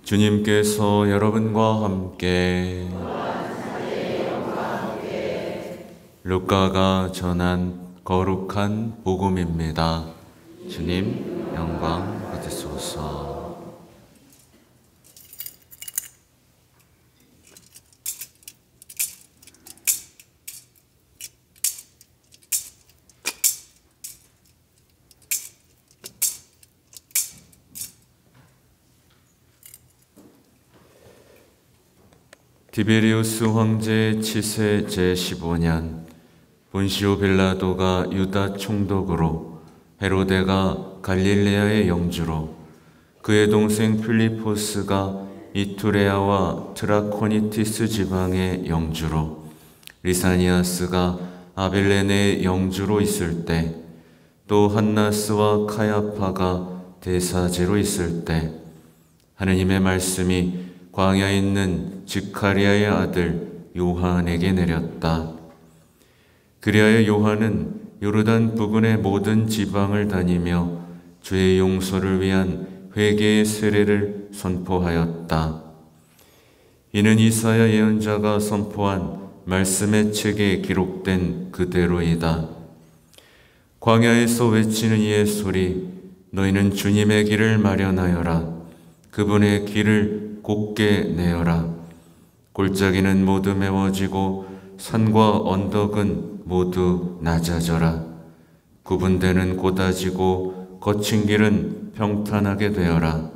주님께서 여러분과 함께 루카가 전한 거룩한 복음입니다. 주님 영광 받으소서. 디베리우스 황제 치세 제15년 본시오 빌라도가 유다 총독으로 헤로데가 갈릴레아의 영주로 그의 동생 필리포스가 이투레아와 트라코니티스 지방의 영주로 리사니아스가 아빌레네의 영주로 있을 때, 또 한나스와 카야파가 대사제로 있을 때 하느님의 말씀이 광야에 있는 지카리아의 아들 요한에게 내렸다. 그리하여 요한은 요르단 부근의 모든 지방을 다니며 죄의 용서를 위한 회개의 세례를 선포하였다. 이는 이사야 예언자가 선포한 말씀의 책에 기록된 그대로이다. 광야에서 외치는 이의 소리, 너희는 주님의 길을 마련하여라. 그분의 길을 곱게 내어라. 골짜기는 모두 메워지고 산과 언덕은 모두 낮아져라. 구분되는 고다지고 거친 길은 평탄하게 되어라.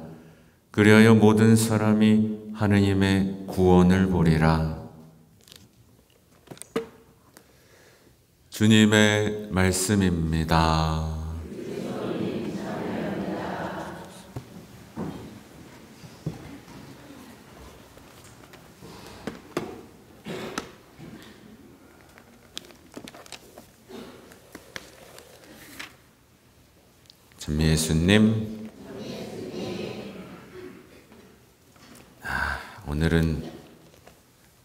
그리하여 모든 사람이 하느님의 구원을 보리라. 주님의 말씀입니다. 참 예수님, 오늘은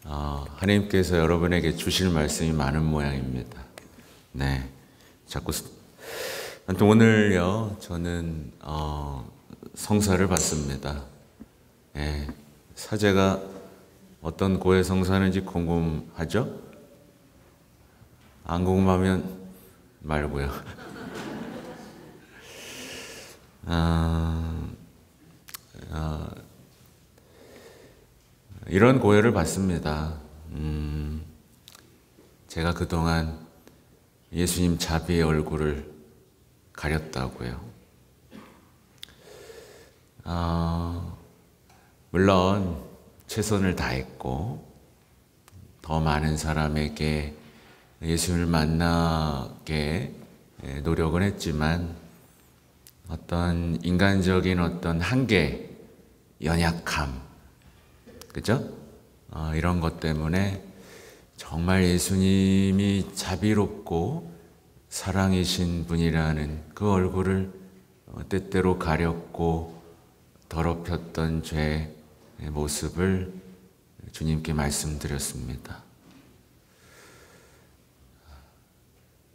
하나님께서 여러분에게 주실 말씀이 많은 모양입니다. 네, 아무튼 오늘요, 저는 성사를 받습니다. 네, 사제가 어떤 고해 성사하는지 궁금하죠? 안 궁금하면 말고요. 이런 고해를 받습니다. 제가 그동안 예수님 자비의 얼굴을 가렸다고요. 물론 최선을 다했고 더 많은 사람에게 예수님을 만나게 노력은 했지만 어떤 인간적인 어떤 한계, 연약함, 그죠? 이런 것 때문에 정말 예수님이 자비롭고 사랑이신 분이라는 그 얼굴을 때때로 가렸고 더럽혔던 죄의 모습을 주님께 말씀드렸습니다.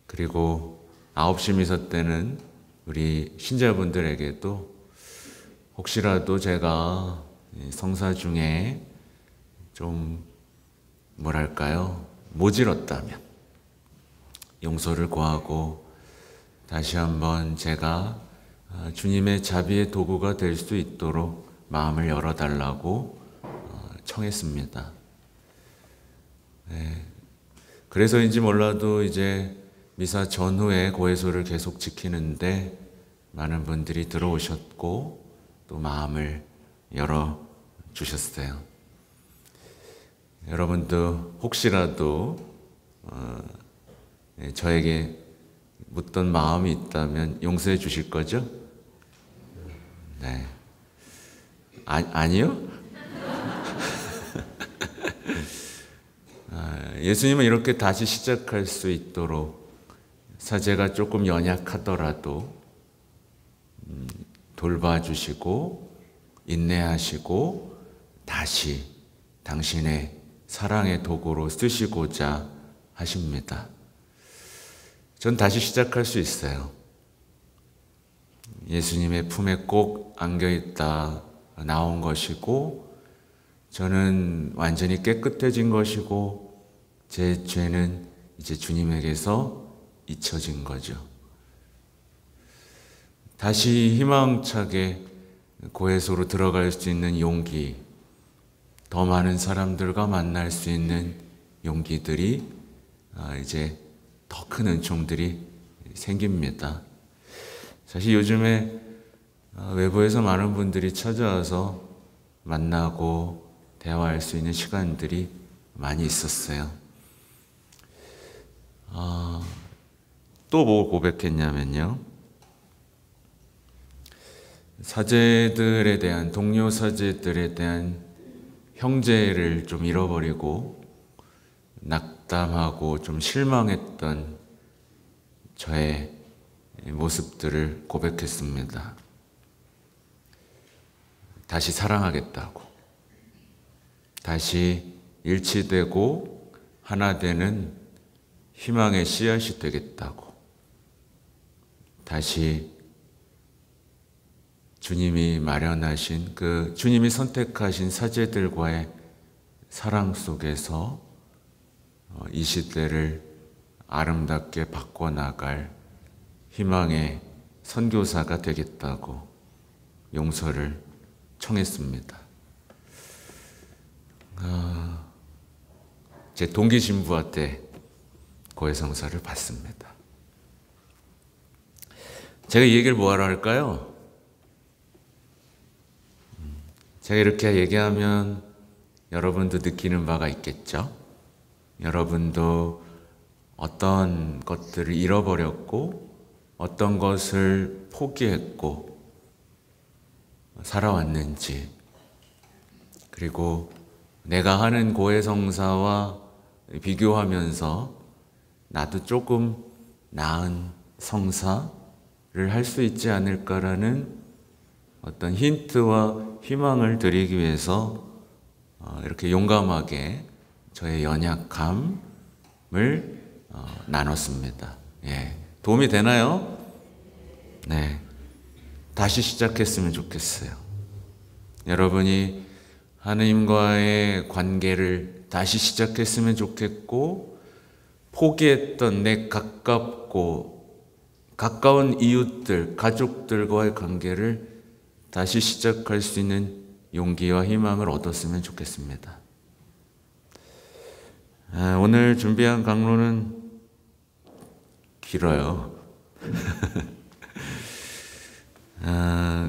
그리고 9시 미사 때는 우리 신자분들에게도 혹시라도 제가 성사 중에 좀 뭐랄까요, 모질었다면 용서를 구하고 다시 한번 제가 주님의 자비의 도구가 될 수 있도록 마음을 열어달라고 청했습니다. 네. 그래서인지 몰라도 이제 미사 전후에 고해소를 계속 지키는데 많은 분들이 들어오셨고 또 마음을 열어주셨어요. 여러분도 혹시라도 저에게 묻던 마음이 있다면 용서해 주실 거죠? 네. 아니요? 예수님은 이렇게 다시 시작할 수 있도록 사제가 조금 연약하더라도 돌봐주시고 인내하시고 다시 당신의 사랑의 도구로 쓰시고자 하십니다. 전 다시 시작할 수 있어요. 예수님의 품에 꼭 안겨있다 나온 것이고 저는 완전히 깨끗해진 것이고 제 죄는 이제 주님에게서 잊혀진 거죠. 다시 희망차게 고해소로 들어갈 수 있는 용기, 더 많은 사람들과 만날 수 있는 용기들이 이제 더 큰 은총들이 생깁니다. 사실 요즘에 외부에서 많은 분들이 찾아와서 만나고 대화할 수 있는 시간들이 많이 있었어요. 또 뭐 고백했냐면요. 사제들에 대한, 동료 사제들에 대한 형제를 좀 잃어버리고 낙담하고 좀 실망했던 저의 모습들을 고백했습니다. 다시 사랑하겠다고, 다시 일치되고 하나 되는 희망의 씨앗이 되겠다고, 다시 주님이 마련하신 주님이 선택하신 사제들과의 사랑 속에서 이 시대를 아름답게 바꿔나갈 희망의 선교사가 되겠다고 용서를 청했습니다. 제 동기 신부한테 고해성사를 받습니다. 제가 이 얘기를 뭐하러 할까요? 제가 이렇게 얘기하면 여러분도 느끼는 바가 있겠죠? 여러분도 어떤 것들을 잃어버렸고 어떤 것을 포기했고 살아왔는지, 그리고 내가 하는 고해성사와 비교하면서 나도 조금 나은 성사를 할 수 있지 않을까라는 어떤 힌트와 희망을 드리기 위해서 이렇게 용감하게 저의 연약함을 나눴습니다. 예. 도움이 되나요? 네. 다시 시작했으면 좋겠어요. 여러분이 하느님과의 관계를 다시 시작했으면 좋겠고, 포기했던 내 가까운 이웃들, 가족들과의 관계를 다시 시작할 수 있는 용기와 희망을 얻었으면 좋겠습니다. 오늘 준비한 강론은 길어요.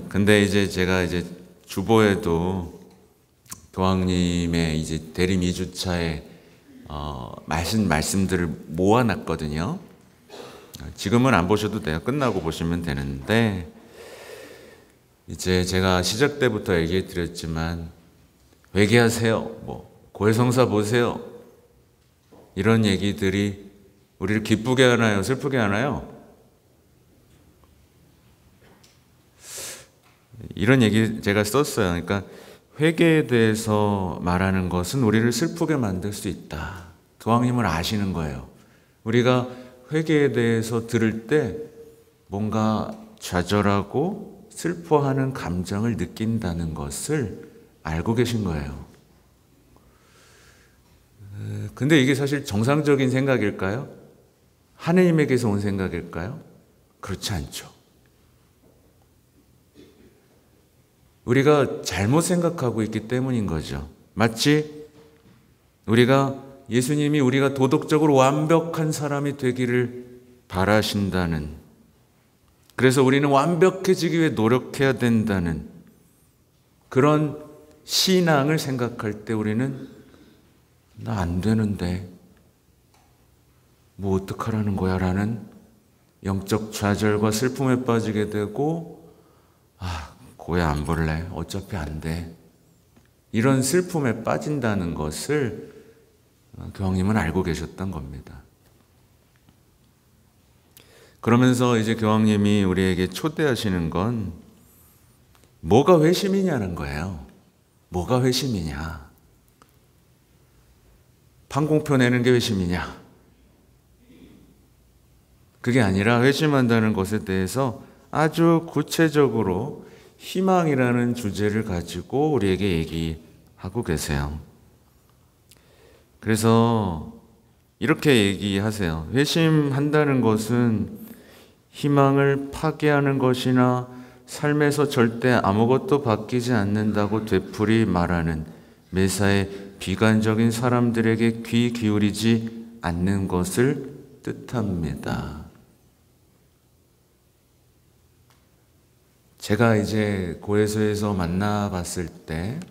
근데 이제 제가 주보에도 교황님의 이제 대림 2주차에 말씀들을 모아놨거든요. 지금은 안 보셔도 돼요. 끝나고 보시면 되는데, 이제 제가 시작 때부터 얘기해 드렸지만, 회개하세요, 고해성사 보세요, 이런 얘기들이 우리를 기쁘게 하나요? 슬프게 하나요? 이런 얘기 제가 썼어요. 그러니까 회개에 대해서 말하는 것은 우리를 슬프게 만들 수 있다. 교황님은 아시는 거예요. 우리가 회개에 대해서 들을 때 뭔가 좌절하고 슬퍼하는 감정을 느낀다는 것을 알고 계신 거예요. 근데 이게 사실 정상적인 생각일까요? 하느님에게서 온 생각일까요? 그렇지 않죠. 우리가 잘못 생각하고 있기 때문인 거죠. 마치 예수님이 우리가 도덕적으로 완벽한 사람이 되기를 바라신다는, 그래서 우리는 완벽해지기 위해 노력해야 된다는 그런 신앙을 생각할 때 우리는 나 안 되는데 뭐 어떡하라는 거야 라는 영적 좌절과 슬픔에 빠지게 되고, 고해 안 볼래, 어차피 안 돼, 이런 슬픔에 빠진다는 것을 교황님은 알고 계셨던 겁니다. 그러면서 이제 교황님이 우리에게 초대하시는 건 뭐가 회심이냐는 거예요. 뭐가 회심이냐? 판공표 내는 게 회심이냐? 그게 아니라 회심한다는 것에 대해서 아주 구체적으로 희망이라는 주제를 가지고 우리에게 얘기하고 계세요. 그래서 이렇게 얘기하세요. 회심한다는 것은 희망을 파괴하는 것이나 삶에서 절대 아무것도 바뀌지 않는다고 되풀이 말하는 매사에 비관적인 사람들에게 귀 기울이지 않는 것을 뜻합니다. 제가 이제 고해소에서 만나봤을 때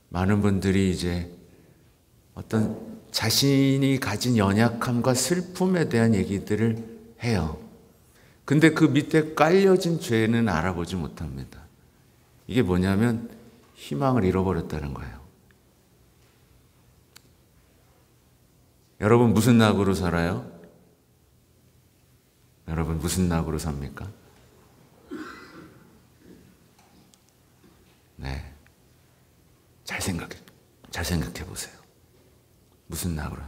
많은 분들이 이제 어떤 자신이 가진 연약함과 슬픔에 대한 얘기들을 해요. 근데 그 밑에 깔려진 죄는 알아보지 못합니다. 이게 뭐냐면 희망을 잃어버렸다는 거예요. 여러분 무슨 낙으로 살아요? 여러분 무슨 낙으로 삽니까? 네, 잘 생각해 보세요. 무슨 낙으로?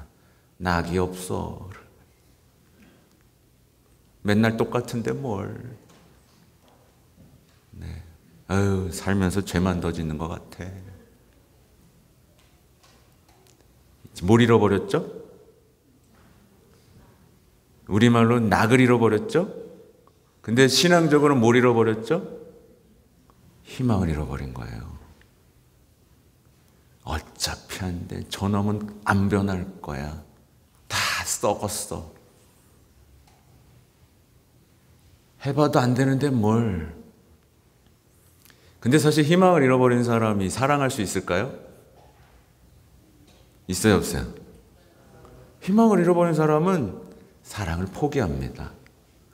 낙이 없어. 맨날 똑같은데 뭘? 네, 아유 살면서 죄만 더 짓는 것 같아. 뭘 잃어버렸죠? 우리말로 낙을 잃어버렸죠? 근데 신앙적으로는 뭘 잃어버렸죠? 희망을 잃어버린 거예요. 어차피 안 돼. 저놈은 안 변할 거야. 다 썩었어. 해봐도 안 되는데 뭘. 근데 사실 희망을 잃어버린 사람이 사랑할 수 있을까요? 있어요, 없어요? 희망을 잃어버린 사람은 사랑을 포기합니다.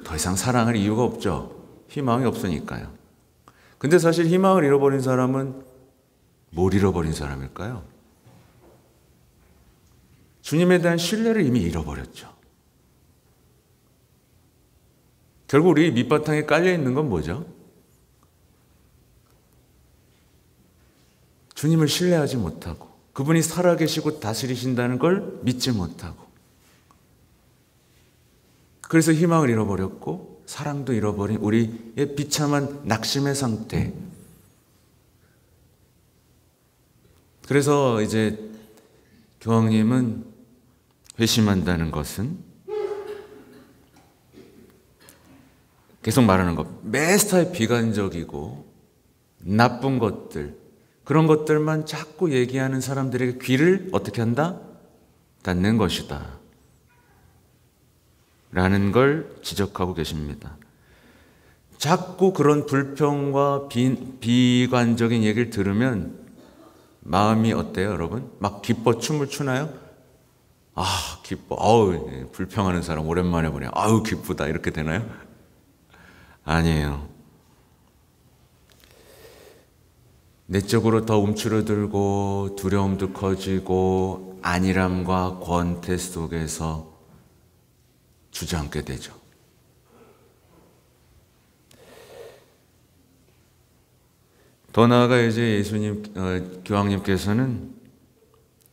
더 이상 사랑할 이유가 없죠. 희망이 없으니까요. 근데 사실 희망을 잃어버린 사람은 뭘 잃어버린 사람일까요? 주님에 대한 신뢰를 이미 잃어버렸죠. 결국 우리 밑바탕에 깔려 있는 건 뭐죠? 주님을 신뢰하지 못하고 그분이 살아계시고 다스리신다는 걸 믿지 못하고 그래서 희망을 잃어버렸고 사랑도 잃어버린 우리의 비참한 낙심의 상태. 그래서 이제 교황님은 회심한다는 것은 계속 말하는 것, 매스타의 비관적이고 나쁜 것들, 그런 것들만 자꾸 얘기하는 사람들에게 귀를 어떻게 한다? 닫는 것이다 라는 걸 지적하고 계십니다. 자꾸 그런 불평과 비관적인 얘기를 들으면 마음이 어때요, 여러분? 막 기뻐 춤을 추나요? 아, 기뻐. 아우, 불평하는 사람 오랜만에 보네. 아우, 기쁘다. 이렇게 되나요? 아니에요. 내적으로 더 움츠러들고 두려움도 커지고 안일함과 권태 속에서 주저앉게 되죠. 더 나아가 이제 교황님께서는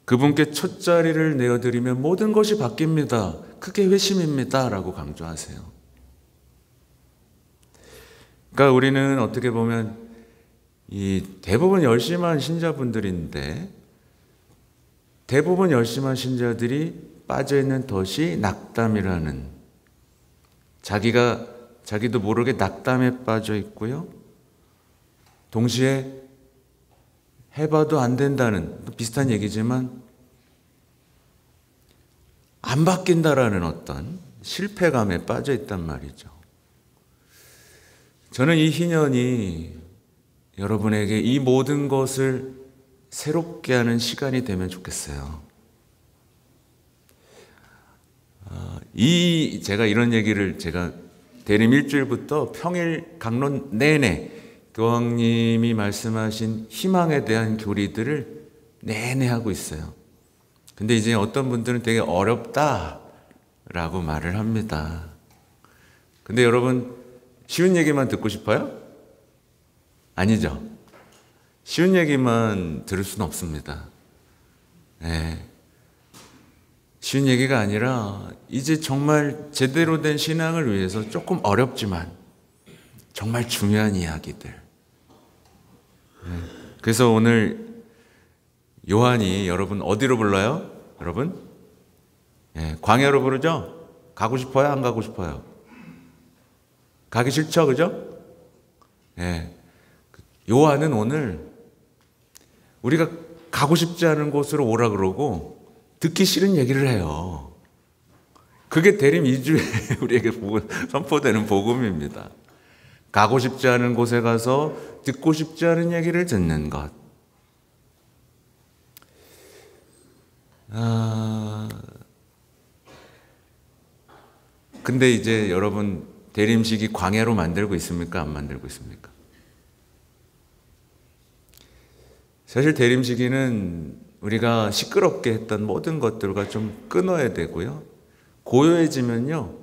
그분께 첫 자리를 내어드리면 모든 것이 바뀝니다. 그게 회심입니다. 라고 강조하세요. 그러니까 우리는 어떻게 보면 이 대부분 열심한 신자분들인데 대부분 열심한 신자들이 빠져있는 덫이 낙담이라는 자기도 모르게 낙담에 빠져 있고요. 동시에 해봐도 안 된다는 비슷한 얘기지만 안 바뀐다라는 어떤 실패감에 빠져 있단 말이죠. 저는 이 희년이 여러분에게 이 모든 것을 새롭게 하는 시간이 되면 좋겠어요. 제가 이런 얘기를 제가 대림 일주일부터 평일 강론 내내 교황님이 말씀하신 희망에 대한 교리들을 내내 하고 있어요. 근데 이제 어떤 분들은 되게 어렵다라고 말을 합니다. 근데 여러분 쉬운 얘기만 듣고 싶어요? 아니죠. 쉬운 얘기만 들을 수는 없습니다. 네. 쉬운 얘기가 아니라 이제 정말 제대로 된 신앙을 위해서 조금 어렵지만 정말 중요한 이야기들. 그래서 오늘 요한이 여러분 어디로 불러요? 여러분? 광야로 부르죠? 가고 싶어요? 안 가고 싶어요? 가기 싫죠? 그죠? 요한은 오늘 우리가 가고 싶지 않은 곳으로 오라 그러고 듣기 싫은 얘기를 해요. 그게 대림 2주에 우리에게 선포되는 복음입니다. 가고 싶지 않은 곳에 가서 듣고 싶지 않은 얘기를 듣는 것. 근데 이제 여러분 대림식이 광야로 만들고 있습니까? 안 만들고 있습니까? 사실 대림시기는 우리가 시끄럽게 했던 모든 것들과 좀 끊어야 되고요. 고요해지면요,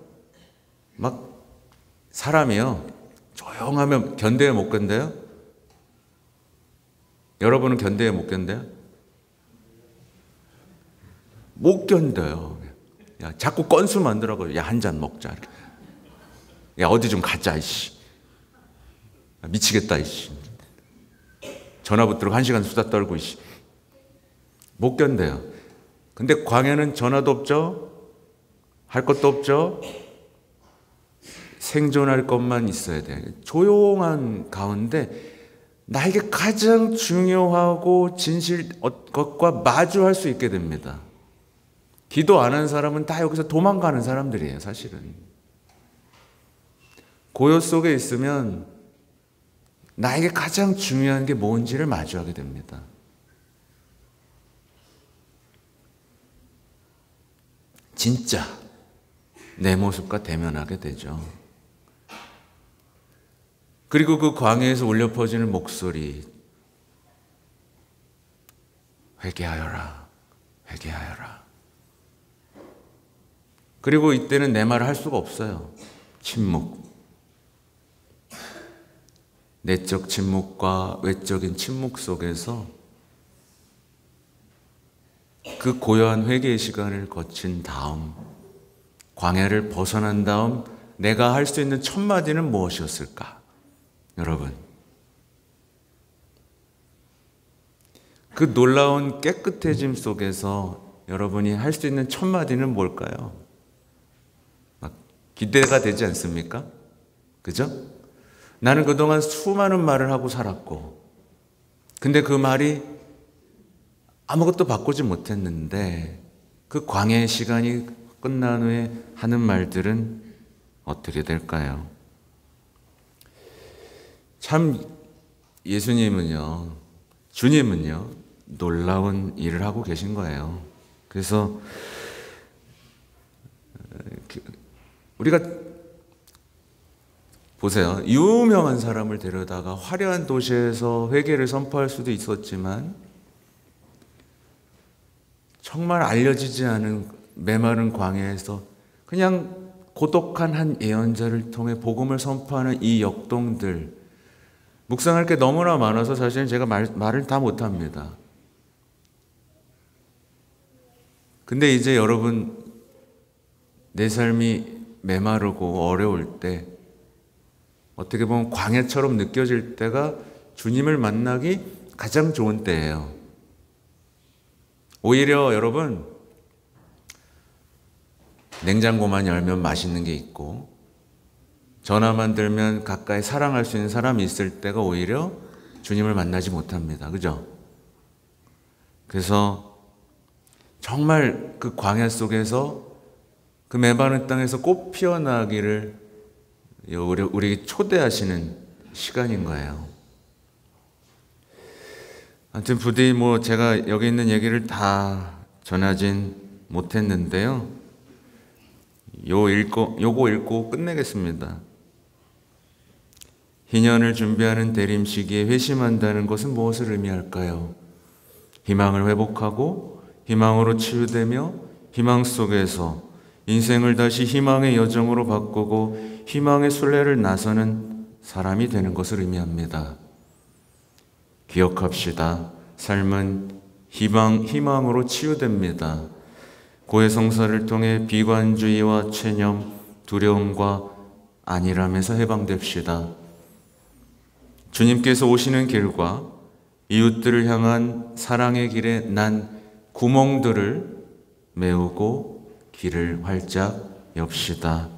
막 사람이요, 조용하면 견뎌요, 못 견뎌요? 여러분은 견뎌요, 못 견뎌요? 못 견뎌요. 야, 자꾸 건수 만들라고. 야, 한 잔 먹자. 이렇게. 야, 어디 좀 가자, 이씨. 미치겠다, 이씨. 전화 붙들고 1시간 수다 떨고, 이씨. 못 견뎌요. 근데 광야는 전화도 없죠? 할 것도 없죠? 생존할 것만 있어야 돼요. 조용한 가운데 나에게 가장 중요하고 진실 것과 마주할 수 있게 됩니다. 기도 안 한 사람은 다 여기서 도망가는 사람들이에요, 사실은. 고요 속에 있으면 나에게 가장 중요한 게 뭔지를 마주하게 됩니다. 진짜 내 모습과 대면하게 되죠. 그리고 그 광야에서 울려 퍼지는 목소리, 회개하여라, 회개하여라. 그리고 이때는 내 말을 할 수가 없어요. 침묵. 내적 침묵과 외적인 침묵 속에서 그 고요한 회개의 시간을 거친 다음, 광야를 벗어난 다음 내가 할 수 있는 첫 마디는 무엇이었을까? 여러분, 그 놀라운 깨끗해짐 속에서 여러분이 할 수 있는 첫 마디는 뭘까요? 막 기대가 되지 않습니까? 그죠? 나는 그동안 수많은 말을 하고 살았고, 근데 그 말이 아무것도 바꾸지 못했는데 그 광야의 시간이 끝난 후에 하는 말들은 어떻게 될까요? 참 예수님은요, 주님은요, 놀라운 일을 하고 계신 거예요. 그래서 우리가 보세요. 유명한 사람을 데려다가 화려한 도시에서 회개를 선포할 수도 있었지만 정말 알려지지 않은 메마른 광야에서 그냥 고독한 한 예언자를 통해 복음을 선포하는 이 역동들, 묵상할 게 너무나 많아서 사실은 제가 말을 다 못합니다. 근데 이제 여러분, 내 삶이 메마르고 어려울 때, 어떻게 보면 광야처럼 느껴질 때가 주님을 만나기 가장 좋은 때예요. 오히려 여러분, 냉장고만 열면 맛있는 게 있고 전화만 들면 가까이 사랑할 수 있는 사람이 있을 때가 오히려 주님을 만나지 못합니다. 그죠? 그래서 정말 그 광야 속에서 그 메마른 땅에서 꽃 피어나기를 우리에게 초대하시는 시간인 거예요. 아무튼 부디 제가 여기 있는 얘기를 다 전하진 못했는데요. 요거 읽고 끝내겠습니다. 희년을 준비하는 대림 시기에 회심한다는 것은 무엇을 의미할까요? 희망을 회복하고 희망으로 치유되며 희망 속에서 인생을 다시 희망의 여정으로 바꾸고 희망의 순례를 나서는 사람이 되는 것을 의미합니다. 기억합시다. 삶은 희망으로 치유됩니다. 고해성사를 통해 비관주의와 체념, 두려움과 안일함에서 해방됩시다. 주님께서 오시는 길과 이웃들을 향한 사랑의 길에 난 구멍들을 메우고 길을 활짝 엽시다.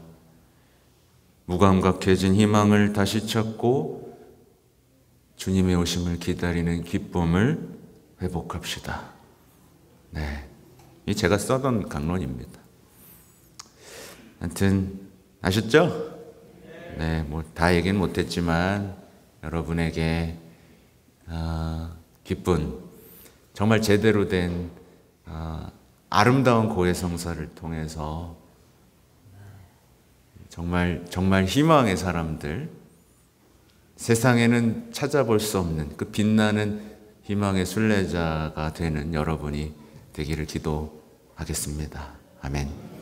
무감각해진 희망을 다시 찾고 주님의 오심을 기다리는 기쁨을 회복합시다. 네, 이 제가 써던 강론입니다. 하여튼 아셨죠? 네, 뭐 다 얘기는 못했지만 여러분에게 기쁜 정말 제대로 된 아름다운 고해성사를 통해서 정말 희망의 사람들, 세상에는 찾아볼 수 없는 그 빛나는 희망의 순례자가 되는 여러분이 되기를 기도하겠습니다. 아멘.